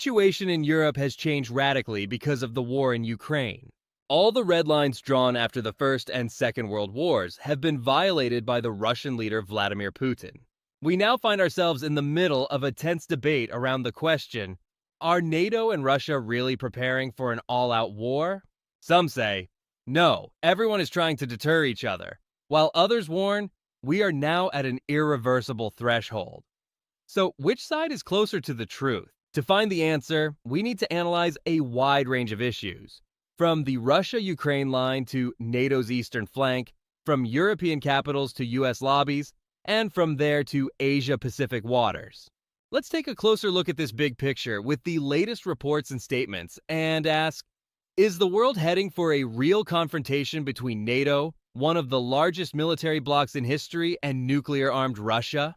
situation in Europe has changed radically because of the war in Ukraine. All the red lines drawn after the First and Second World Wars have been violated by the Russian leader Vladimir Putin. We now find ourselves in the middle of a tense debate around the question, are NATO and Russia really preparing for an all-out war? Some say, no, everyone is trying to deter each other, while others warn, we are now at an irreversible threshold. So, which side is closer to the truth? To find the answer, we need to analyze a wide range of issues. From the Russia-Ukraine line to NATO's eastern flank, from European capitals to US lobbies, and from there to Asia-Pacific waters. Let's take a closer look at this big picture with the latest reports and statements and ask, is the world heading for a real confrontation between NATO, one of the largest military blocs in history, and nuclear-armed Russia?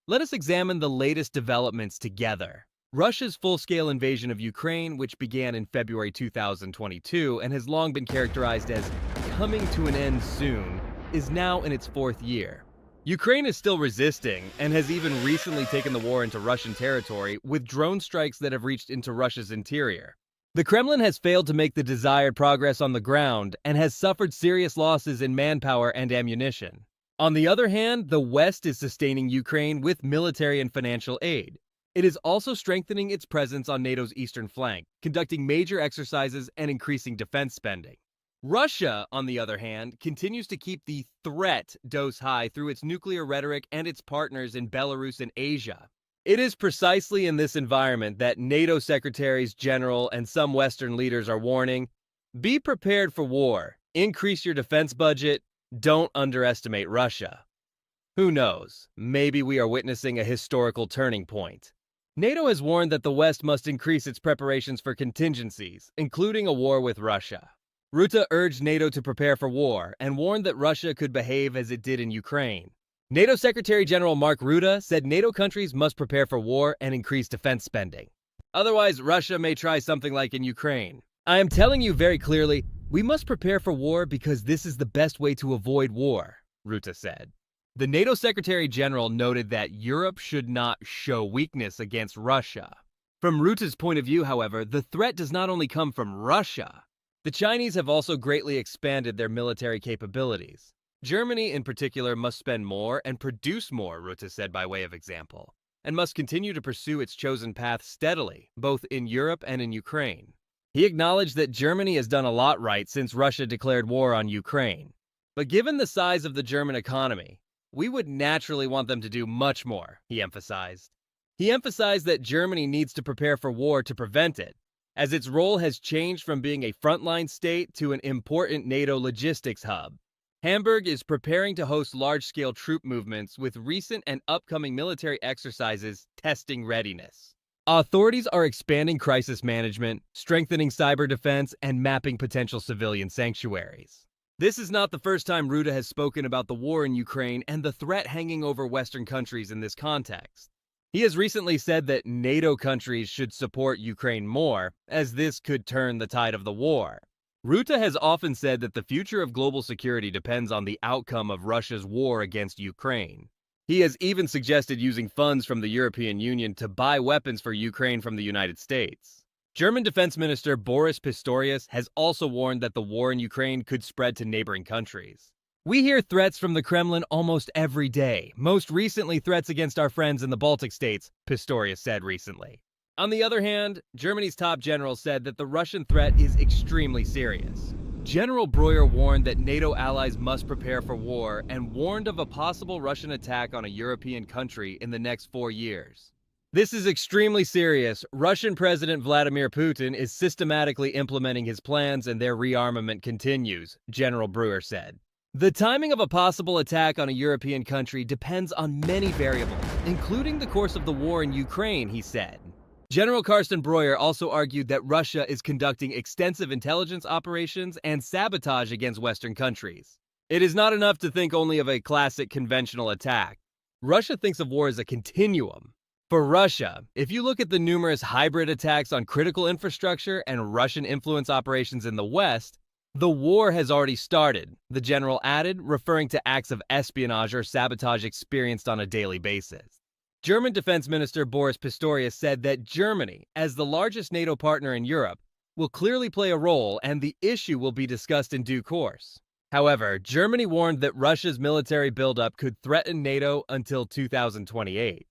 Let us examine the latest developments together. Russia's full-scale invasion of Ukraine, which began in February 2022 and has long been characterized as coming to an end soon, is now in its fourth year. Ukraine is still resisting and has even recently taken the war into Russian territory with drone strikes that have reached into Russia's interior. The Kremlin has failed to make the desired progress on the ground and has suffered serious losses in manpower and ammunition. On the other hand, the West is sustaining Ukraine with military and financial aid. It is also strengthening its presence on NATO's eastern flank, conducting major exercises and increasing defense spending. Russia, on the other hand, continues to keep the threat dose high through its nuclear rhetoric and its partners in Belarus and Asia. It is precisely in this environment that NATO secretaries general and some Western leaders are warning, be prepared for war, increase your defense budget, don't underestimate Russia. Who knows, maybe we are witnessing a historical turning point. NATO has warned that the West must increase its preparations for contingencies, including a war with Russia. Rutte urged NATO to prepare for war and warned that Russia could behave as it did in Ukraine. NATO Secretary General Mark Rutte said NATO countries must prepare for war and increase defense spending. Otherwise, Russia may try something like in Ukraine. I am telling you very clearly, we must prepare for war because this is the best way to avoid war, Rutte said. The NATO Secretary General noted that Europe should not show weakness against Russia. From Rutte's point of view, however, the threat does not only come from Russia. The Chinese have also greatly expanded their military capabilities. Germany, in particular, must spend more and produce more, Rutte said by way of example, and must continue to pursue its chosen path steadily, both in Europe and in Ukraine. He acknowledged that Germany has done a lot right since Russia declared war on Ukraine. But given the size of the German economy, we would naturally want them to do much more, he emphasized. He emphasized that Germany needs to prepare for war to prevent it, as its role has changed from being a frontline state to an important NATO logistics hub. Hamburg is preparing to host large-scale troop movements with recent and upcoming military exercises testing readiness. Authorities are expanding crisis management, strengthening cyber defense, and mapping potential civilian sanctuaries. This is not the first time Rutte has spoken about the war in Ukraine and the threat hanging over Western countries in this context. He has recently said that NATO countries should support Ukraine more, as this could turn the tide of the war. Rutte has often said that the future of global security depends on the outcome of Russia's war against Ukraine. He has even suggested using funds from the European Union to buy weapons for Ukraine from the United States. German Defense Minister Boris Pistorius has also warned that the war in Ukraine could spread to neighboring countries. We hear threats from the Kremlin almost every day, most recently threats against our friends in the Baltic states, Pistorius said recently. On the other hand, Germany's top general said that the Russian threat is extremely serious. General Breuer warned that NATO allies must prepare for war and warned of a possible Russian attack on a European country in the next 4 years. This is extremely serious. Russian President Vladimir Putin is systematically implementing his plans and their rearmament continues, General Breuer said. The timing of a possible attack on a European country depends on many variables, including the course of the war in Ukraine, he said. General Carsten Breuer also argued that Russia is conducting extensive intelligence operations and sabotage against Western countries. It is not enough to think only of a classic conventional attack. Russia thinks of war as a continuum. For Russia, if you look at the numerous hybrid attacks on critical infrastructure and Russian influence operations in the West, the war has already started, the general added, referring to acts of espionage or sabotage experienced on a daily basis. German Defense Minister Boris Pistorius said that Germany, as the largest NATO partner in Europe, will clearly play a role and the issue will be discussed in due course. However, Germany warned that Russia's military buildup could threaten NATO until 2028.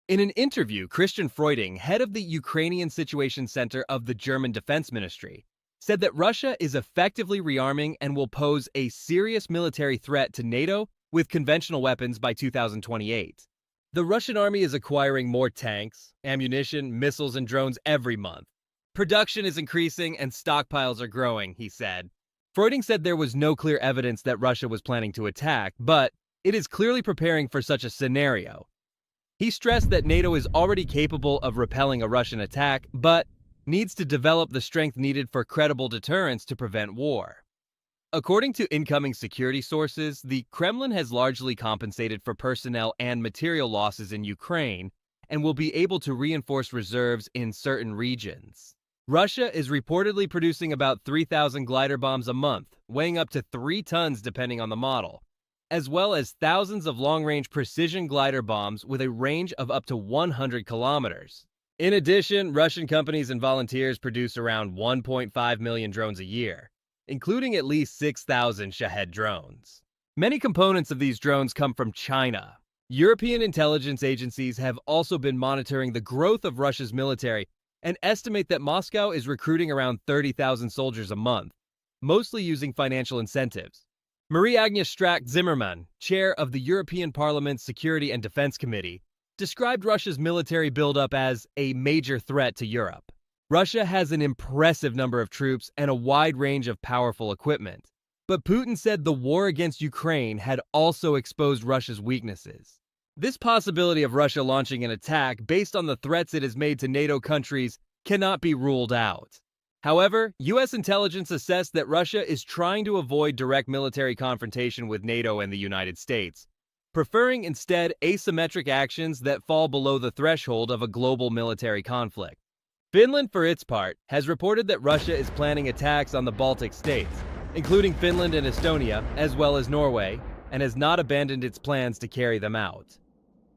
In an interview, Christian Freuding, head of the Ukrainian Situation Center of the German Defense Ministry, said that Russia is effectively rearming and will pose a serious military threat to NATO with conventional weapons by 2028. The Russian army is acquiring more tanks, ammunition, missiles, and drones every month. Production is increasing and stockpiles are growing, he said. Freuding said there was no clear evidence that Russia was planning to attack, but it is clearly preparing for such a scenario. He stressed that NATO is already capable of repelling a Russian attack, but needs to develop the strength needed for credible deterrence to prevent war. According to incoming security sources, the Kremlin has largely compensated for personnel and material losses in Ukraine and will be able to reinforce reserves in certain regions. Russia is reportedly producing about 3,000 glider bombs a month, weighing up to 3 tons depending on the model, as well as thousands of long-range precision glider bombs with a range of up to 100 kilometers. In addition, Russian companies and volunteers produce around 1.5 million drones a year, including at least 6,000 Shahed drones. Many components of these drones come from China. European intelligence agencies have also been monitoring the growth of Russia's military and estimate that Moscow is recruiting around 30,000 soldiers a month, mostly using financial incentives. Marie-Agnes Strack-Zimmermann, chair of the European Parliament's Security and Defense Committee, described Russia's military buildup as a major threat to Europe. Russia has an impressive number of troops and a wide range of powerful equipment. But Putin said the war against Ukraine had also exposed Russia's weaknesses. This possibility of Russia launching an attack based on the threats it has made to NATO countries cannot be ruled out. However, U.S. intelligence assessed that Russia is trying to avoid direct military confrontation with NATO and the United States, preferring instead asymmetric actions that fall below the threshold of a global military conflict. Finland, for its part, has reported that Russia is planning attacks on the Baltic states, including Finland and Estonia, as well as Norway, and has not abandoned its plans to carry them out.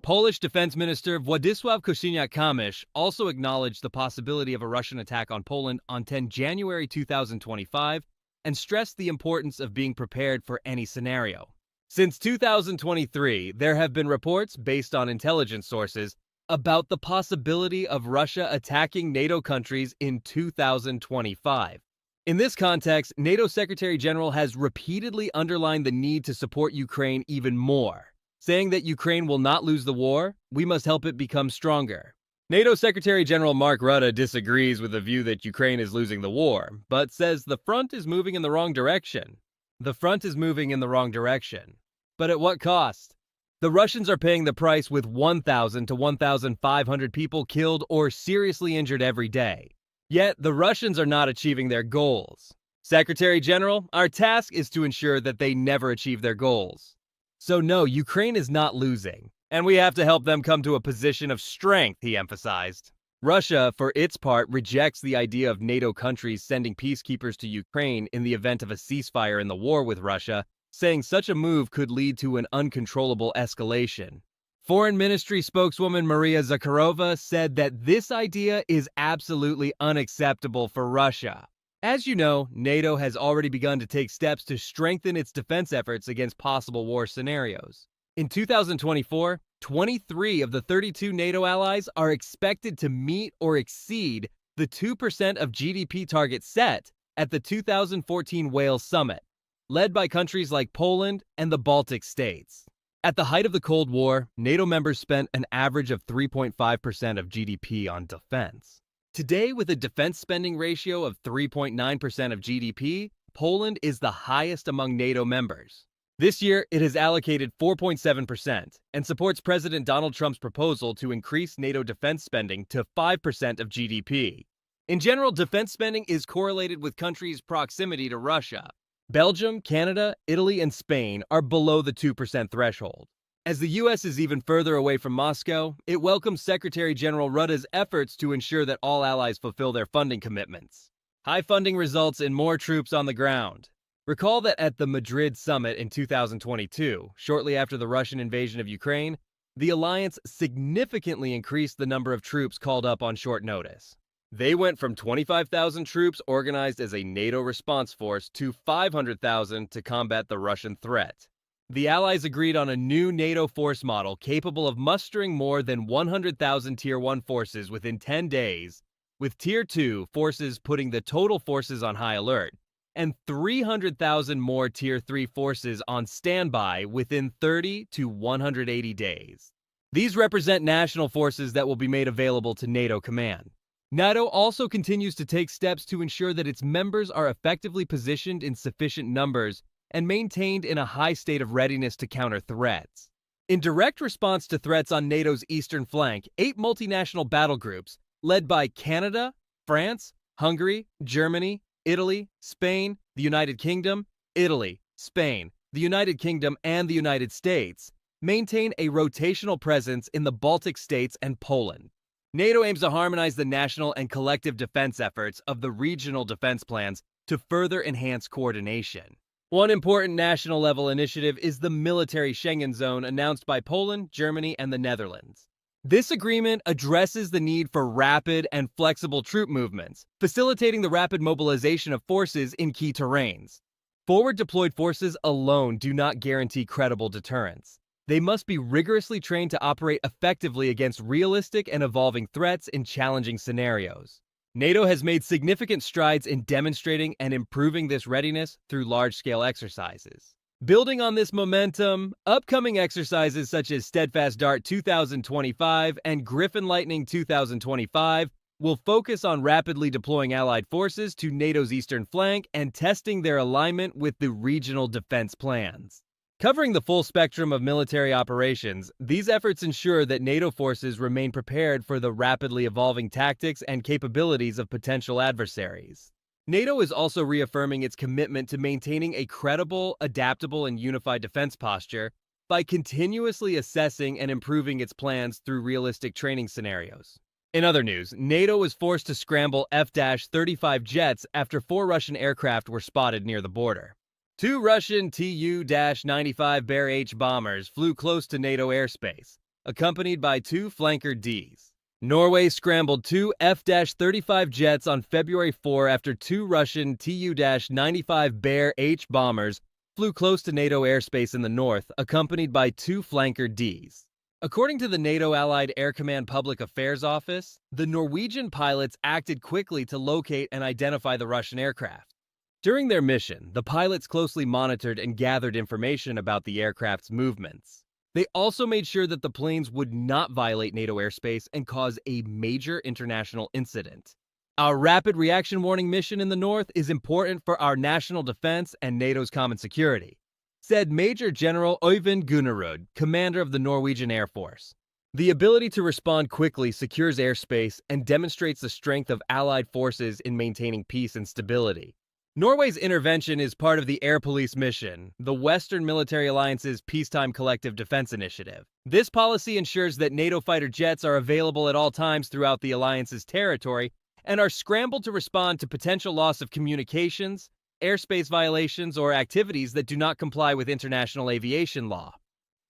Polish Defense Minister Władysław Kosiniak-Kamysz also acknowledged the possibility of a Russian attack on Poland on 10 January 2025 and stressed the importance of being prepared for any scenario. Since 2023, there have been reports based on intelligence sources about the possibility of Russia attacking NATO countries in 2025. In this context, NATO Secretary General has repeatedly underlined the need to support Ukraine even more, saying that Ukraine will not lose the war, we must help it become stronger. NATO Secretary General Mark Rutte disagrees with the view that Ukraine is losing the war, but says the front is moving in the wrong direction. The front is moving in the wrong direction. But at what cost? The Russians are paying the price with 1,000 to 1,500 people killed or seriously injured every day. Yet, the Russians are not achieving their goals. Secretary General, our task is to ensure that they never achieve their goals. So no, Ukraine is not losing, and we have to help them come to a position of strength, he emphasized. Russia, for its part, rejects the idea of NATO countries sending peacekeepers to Ukraine in the event of a ceasefire in the war with Russia, saying such a move could lead to an uncontrollable escalation. Foreign Ministry spokeswoman Maria Zakharova said that this idea is absolutely unacceptable for Russia. As you know, NATO has already begun to take steps to strengthen its defense efforts against possible war scenarios. In 2024, 23 of the 32 NATO allies are expected to meet or exceed the 2% of GDP target set at the 2014 Wales Summit, led by countries like Poland and the Baltic states. At the height of the Cold War, NATO members spent an average of 3.5% of GDP on defense. Today, with a defense spending ratio of 3.9% of GDP, Poland is the highest among NATO members. This year, it has allocated 4.7% and supports President Donald Trump's proposal to increase NATO defense spending to 5% of GDP. In general, defense spending is correlated with countries' proximity to Russia. Belgium, Canada, Italy, and Spain are below the 2% threshold. As the U.S. is even further away from Moscow, it welcomes Secretary General Rutte's efforts to ensure that all allies fulfill their funding commitments. High funding results in more troops on the ground. Recall that at the Madrid summit in 2022, shortly after the Russian invasion of Ukraine, the alliance significantly increased the number of troops called up on short notice. They went from 25,000 troops organized as a NATO response force to 500,000 to combat the Russian threat. The Allies agreed on a new NATO force model capable of mustering more than 100,000 Tier 1 forces within 10 days, with Tier 2 forces putting the total forces on high alert, and 300,000 more Tier 3 forces on standby within 30 to 180 days. These represent national forces that will be made available to NATO command. NATO also continues to take steps to ensure that its members are effectively positioned in sufficient numbers and maintained in a high state of readiness to counter threats. In direct response to threats on NATO's eastern flank, 8 multinational battle groups, led by Canada, France, Hungary, Germany, Italy, Spain, the United Kingdom, Italy, Spain, the United Kingdom, and the United States, maintain a rotational presence in the Baltic states and Poland. NATO aims to harmonize the national and collective defense efforts of the regional defense plans to further enhance coordination. One important national-level initiative is the military Schengen zone announced by Poland, Germany, and the Netherlands. This agreement addresses the need for rapid and flexible troop movements, facilitating the rapid mobilization of forces in key terrains. Forward-deployed forces alone do not guarantee credible deterrence. They must be rigorously trained to operate effectively against realistic and evolving threats in challenging scenarios. NATO has made significant strides in demonstrating and improving this readiness through large-scale exercises. Building on this momentum, upcoming exercises such as Steadfast Dart 2025 and Griffin Lightning 2025 will focus on rapidly deploying Allied forces to NATO's eastern flank and testing their alignment with the regional defense plans. Covering the full spectrum of military operations, these efforts ensure that NATO forces remain prepared for the rapidly evolving tactics and capabilities of potential adversaries. NATO is also reaffirming its commitment to maintaining a credible, adaptable, and unified defense posture by continuously assessing and improving its plans through realistic training scenarios. In other news, NATO was forced to scramble F-35 jets after 4 Russian aircraft were spotted near the border. 2 Russian Tu-95 Bear H bombers flew close to NATO airspace, accompanied by 2 flanker Ds. Norway scrambled 2 F-35 jets on February 4 after 2 Russian Tu-95 Bear H bombers flew close to NATO airspace in the north, accompanied by 2 flanker Ds. According to the NATO Allied Air Command Public Affairs Office, the Norwegian pilots acted quickly to locate and identify the Russian aircraft. During their mission, the pilots closely monitored and gathered information about the aircraft's movements. They also made sure that the planes would not violate NATO airspace and cause a major international incident. Our rapid reaction warning mission in the north is important for our national defense and NATO's common security, said Major General Øyvind Gunnerud, commander of the Norwegian Air Force. The ability to respond quickly secures airspace and demonstrates the strength of Allied forces in maintaining peace and stability. Norway's intervention is part of the Air Police mission, the Western Military Alliance's peacetime collective defense initiative. This policy ensures that NATO fighter jets are available at all times throughout the alliance's territory and are scrambled to respond to potential loss of communications, airspace violations, or activities that do not comply with international aviation law.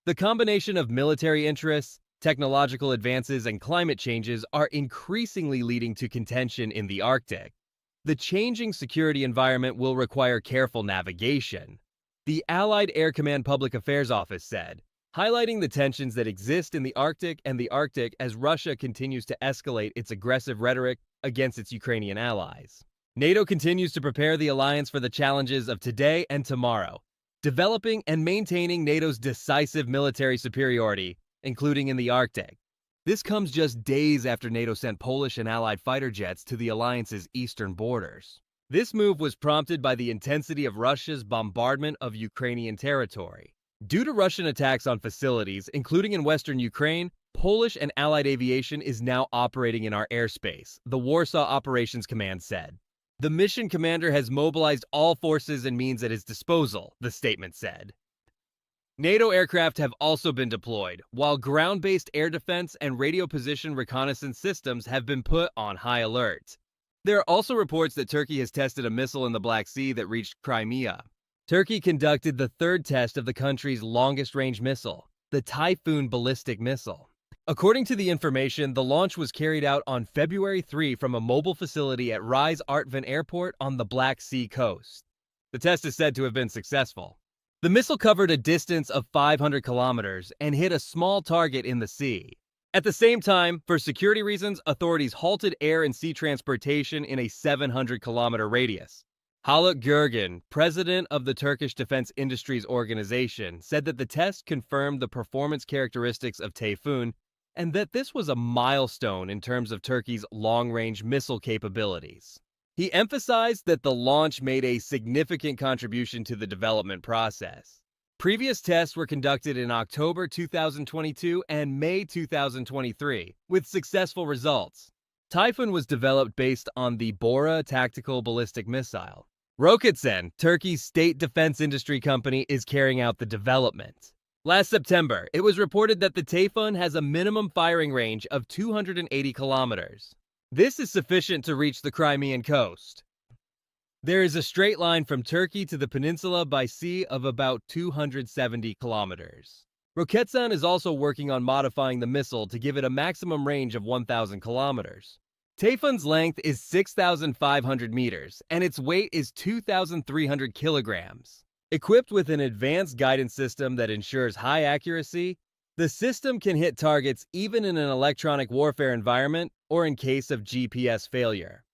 The combination of military interests, technological advances, and climate changes are increasingly leading to contention in the Arctic. The changing security environment will require careful navigation, the Allied Air Command Public Affairs Office said, highlighting the tensions that exist in the Arctic as Russia continues to escalate its aggressive rhetoric against its Ukrainian allies. NATO continues to prepare the alliance for the challenges of today and tomorrow, developing and maintaining NATO's decisive military superiority, including in the Arctic. This comes just days after NATO sent Polish and Allied fighter jets to the alliance's eastern borders. This move was prompted by the intensity of Russia's bombardment of Ukrainian territory. Due to Russian attacks on facilities, including in western Ukraine, Polish and Allied aviation is now operating in our airspace, the Warsaw Operations Command said. The mission commander has mobilized all forces and means at his disposal, the statement said. NATO aircraft have also been deployed, while ground-based air defense and radio position reconnaissance systems have been put on high alert. There are also reports that Turkey has tested a missile in the Black Sea that reached Crimea. Turkey conducted the 3rd test of the country's longest-range missile, the Typhoon ballistic missile. According to the information, the launch was carried out on February 3 from a mobile facility at Ryze Artvin Airport on the Black Sea coast. The test is said to have been successful. The missile covered a distance of 500 kilometers and hit a small target in the sea. At the same time, for security reasons, authorities halted air and sea transportation in a 700-kilometer radius. Haluk Gürgen, president of the Turkish Defense Industries Organization, said that the test confirmed the performance characteristics of Typhoon and that this was a milestone in terms of Turkey's long-range missile capabilities. He emphasized that the launch made a significant contribution to the development process. Previous tests were conducted in October 2022 and May 2023, with successful results. Typhoon was developed based on the Bora tactical ballistic missile. Roketsan, Turkey's state defense industry company, is carrying out the development. Last September, it was reported that the Typhoon has a minimum firing range of 280 kilometers. This is sufficient to reach the Crimean coast. There is a straight line from Turkey to the peninsula by sea of about 270 kilometers. Roketsan is also working on modifying the missile to give it a maximum range of 1,000 kilometers. Typhoon's length is 6,500 meters, and its weight is 2,300 kilograms. Equipped with an advanced guidance system that ensures high accuracy, the system can hit targets even in an electronic warfare environment or in case of GPS failure.